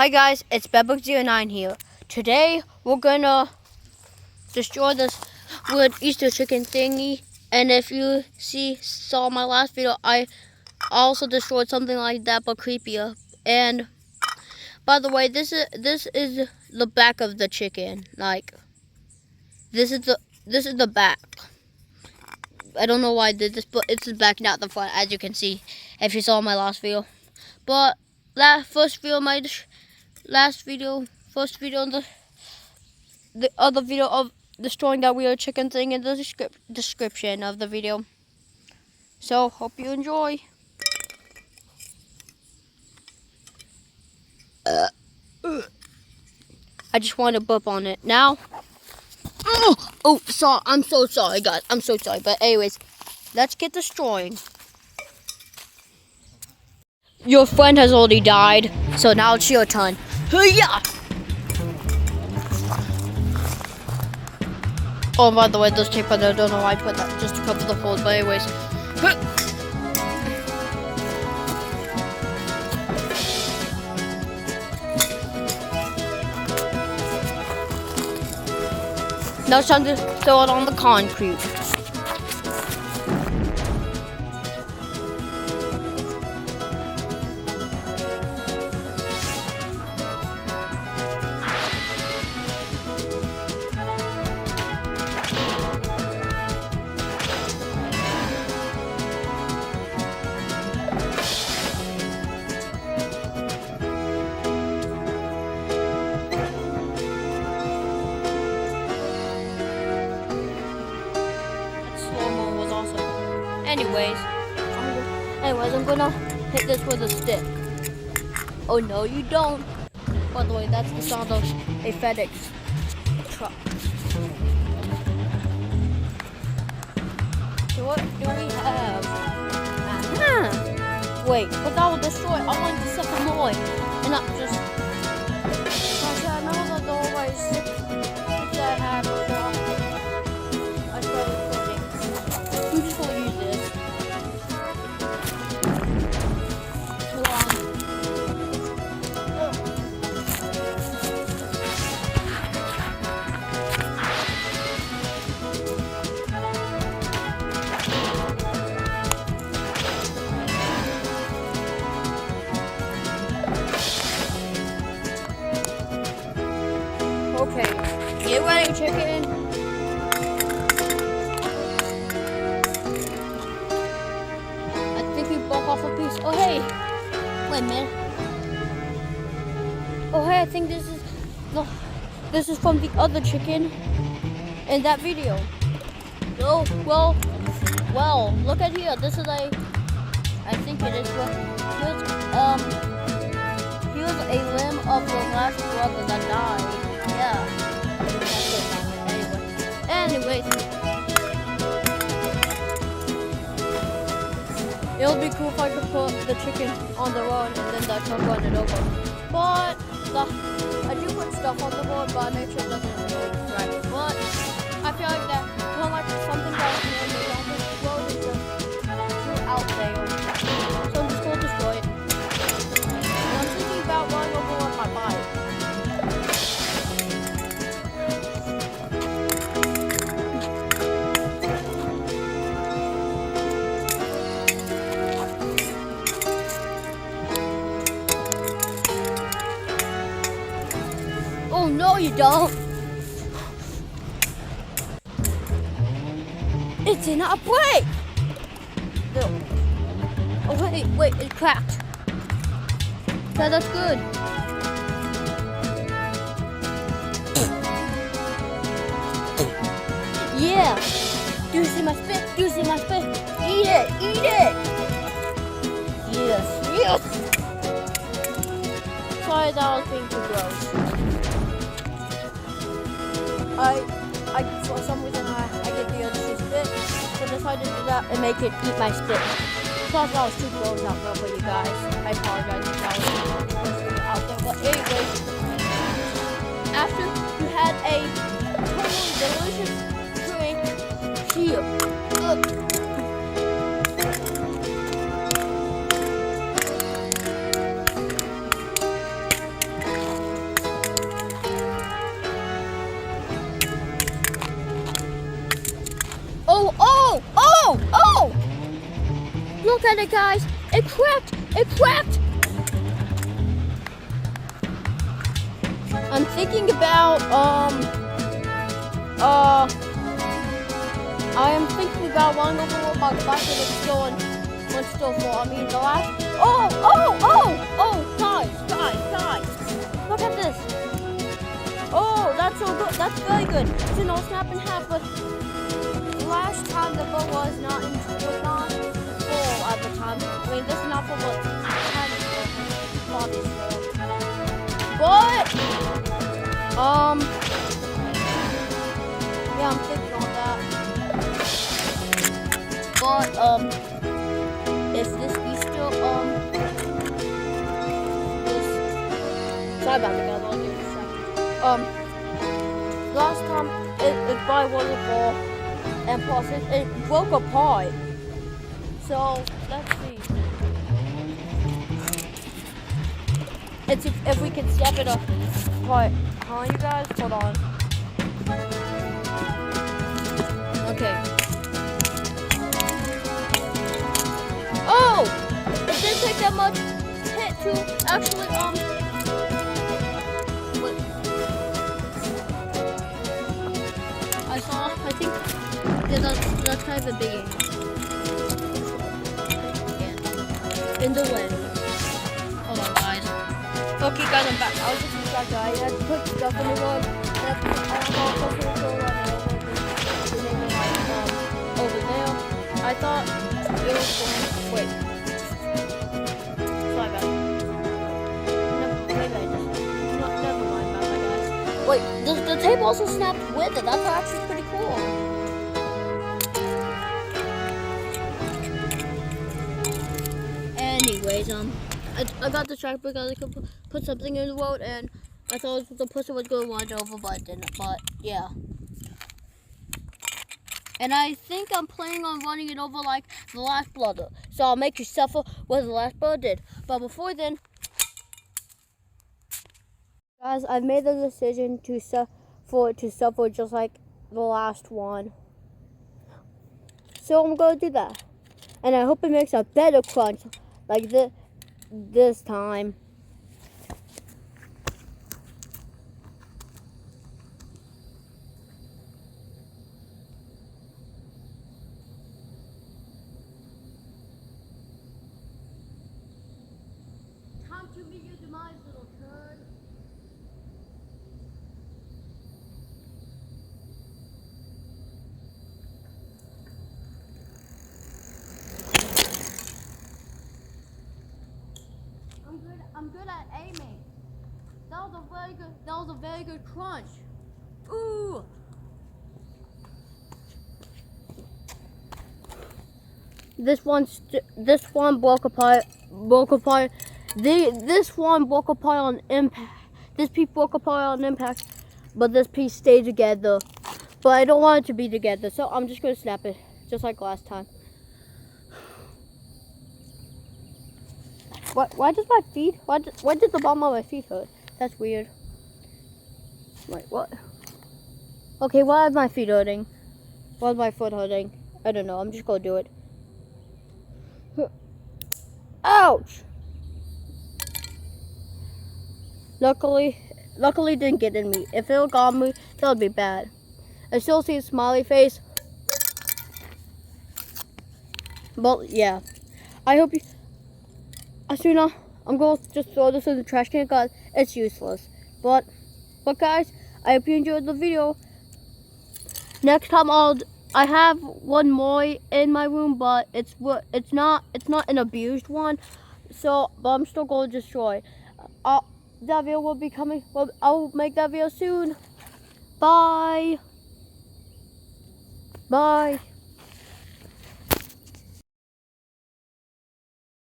Hi guys, it's Bedbug09 here. Today we're gonna destroy this wood Easter chicken thingy. And if you saw my last video, I also destroyed something like that but creepier. And by the way, this is the back of the chicken. Like this is the back. I don't know why I did this, but it's the back, not the front, as you can see if you saw my last video. But first video, the other video of destroying that weird chicken thing in the description of the video. So, hope you enjoy. I just want to burp on it. Now. Oh, sorry. I'm so sorry, guys. I'm so sorry. But anyways, let's get destroying. Your friend has already died, so now it's your turn. Yeah. Oh, by the way, there's tape on there. I don't know why I put that just to cover the holes. But anyways. Now it's time to throw it on the concrete. Anyways, I'm gonna hit this with a stick. Oh no, you don't. By the way, that's the sound of a FedEx truck. So what do we have? Wait, but that will destroy. I want to set them away, and not just. Actually, I know that the whole way six that I have. I started recording. I'm just gonna use this. Okay, get ready, chicken. I think we broke off a piece. Oh, hey. Wait a minute. Oh, hey, I think this is from the other chicken in that video. Oh, well, look at here. This is I think it is. Here's a limb of the last brother that died. Yeah. Anyway. It'll be cool if I could put the chicken on the road and then that truck run it over. But I do put stuff on the road, but I make sure it doesn't go right. But I feel like that something that's made on this road is just out there. So I'm just gonna destroy it. And I'm thinking about running over on my bike. Oh no, you don't. It's in a break. No. Oh wait, it cracked. Yeah, that's good. Yeah. Do you see my spit? Do you see my spit? Eat it, eat it. Yes. Sorry, that was being too gross. For some reason I get the other spit, so I decided to do that and make it eat my spit. Thought that was too gross out there for you guys. I apologize if that was out there. But anyways, after you had a totally delicious drink, here. at it, guys. It cracked. It cracked. I'm thinking about I am thinking about running over with my bike and it's still full. I mean the last guys. Look at this. Oh, that's so good. That's very good. So no snap in half, but last time the boat was not full at the time. I mean this is not full, but yeah, I'm thinking on that. But if this be still this sorry about that guys, I'll do this second. Last time it probably wasn't full and plus it broke apart. So let's see. Let's see if we can step it up. Right, huh you guys? Hold on. Okay. Oh! It didn't take that much hit to actually, wait. I think, yeah, that's kind of a big angle. In the wind. Hold on, guys. Okay, guys, I'm back. I was just distracted. I had to put stuff in the road. Over there. I thought it was going. Wait. Sorry about that. Never mind about that, guys. Wait, the tape also snapped with it. That's actually pretty cool. Anyways, I got distracted because I could put something in the road, and I thought the person was going to run over, but it didn't. But yeah. And I think I'm planning on running it over like the last brother. So I'll make you suffer what the last brother did. But before then, guys, I've made the decision to suffer just like the last one. So I'm going to do that. And I hope it makes a better crunch like this time. Time to meet your demise, little turd. I'm good at aiming. That was a very good crunch. Ooh. This one broke apart. This one broke apart on impact. This piece broke apart on impact, but this piece stayed together. But I don't want it to be together, so I'm just gonna snap it, just like last time. Why does my feet? Why did the bottom of my feet hurt? That's weird. Wait, what? Okay, why is my feet hurting? Why is my foot hurting? I don't know. I'm just gonna do it. Ouch! Luckily it didn't get in me. If it got me, that would be bad. I still see a smiley face. But yeah, I hope you. Asuna, I'm going to just throw this in the trash can because it's useless. But guys, I hope you enjoyed the video. Next time I have one more in my room, but it's not an abused one. So, but I'm still going to destroy. That video will be coming. Well, I'll make that video soon. Bye. Bye.